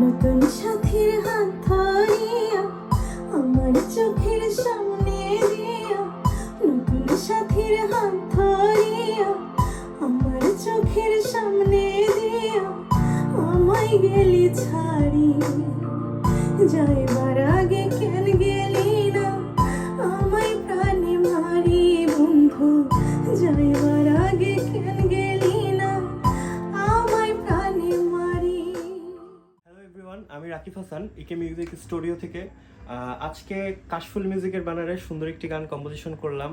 নতুন সাথীর হাত ধরিয়া আমার চোখের সামনে দিয়া, নতুন সাথীর হাত ধরিয়া আমার চোখের সামনে দিয়া, আমায় গেলি ছাড়ি যাইবার আগে কেন গেলি না, আমায় প্রাণে মারি বন্ধু যাইবার আগে কেন গেলি না, আমায় প্রাণে মারি। হ্যালো এভরিওয়ান, আমি রাকিব হাসান ইকে মিউজিক স্টুডিও থেকে। আজকে কাশফুল মিউজিকের ব্যানারে সুন্দর একটি গান কম্পোজিশন করলাম।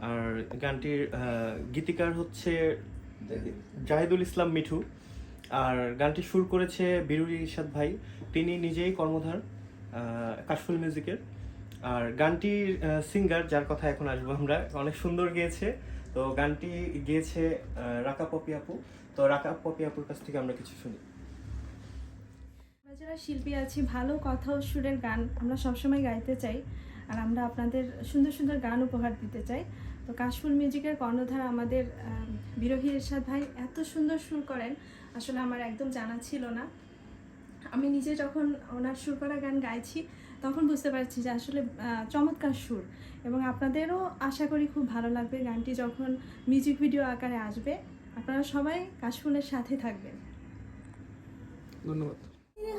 আর গানটির গীতিকার হচ্ছে জাহিদুল ইসলাম মিঠু, আর গানটি সুর করেছে বিরুল ইরশাদ ভাই, তিনি নিজেই কর্মধার কাশফুল মিউজিকের। আর গানটির সিঙ্গার, যার কথা এখন আসবো আমরা, অনেক সুন্দর গেয়েছে। তো গানটি গেয়েছে রাকা পপি আপু। তো রাকা পপি আপুর কাছ থেকে আমরা কিছু শুনি। আমরা যারা শিল্পী আছি, ভালো কথা ও সুরের গান আমরা সবসময় গাইতে চাই, আর আমরা আপনাদের সুন্দর সুন্দর গান উপহার দিতে চাই। তো কাশফুল মিউজিকের কর্ণধার আমাদের বিরোহী ইরশাদ ভাই এত সুন্দর সুর করেন, আসলে আমার একদম জানা ছিল না। আমি নিজে যখন ওনার সুর করা গান গাইছি তখন বুঝতে পারছি যে আসলে চমৎকার সুর, এবং আপনাদেরও আশা করি খুব ভালো লাগবে গানটি যখন মিউজিক ভিডিও আকারে আসবে। আপনারা সবাই কাশফুলের সাথে থাকবেন। ধন্যবাদ।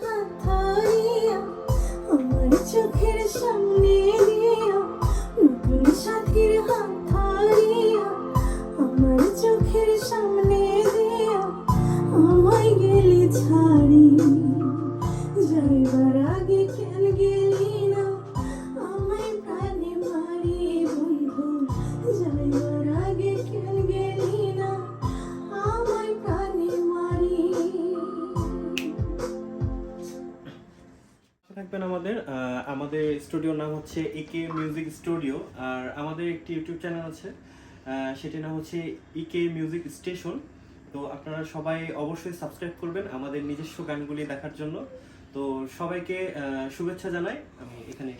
হাত ধরিয়া আমার চোখের সামনে দিয়া, নতুন সাথীর হাত ধরিয়া আমার চোখের সামনে দিয়া, আমায় গেলি ছাড়ি যাইবার আগে কেন গেলি না, আমায় প্রাণে মারি বন্ধু যাইবার আগে কেন গেলি না, আমায় প্রাণে মারি। থাকবেন আমাদের স্টুডিওর নাম হচ্ছে ইকে মিউজিক স্টুডিও, আর আমাদের একটি ইউটিউব চ্যানেল আছে, সেটির নাম হচ্ছে ইকে মিউজিক স্টেশন। তো আপনারা সবাই অবশ্যই সাবস্ক্রাইব করবেন আমাদের নিজস্ব গানগুলি দেখার জন্য। তো সবাইকে শুভেচ্ছা জানাই, আমি এখানে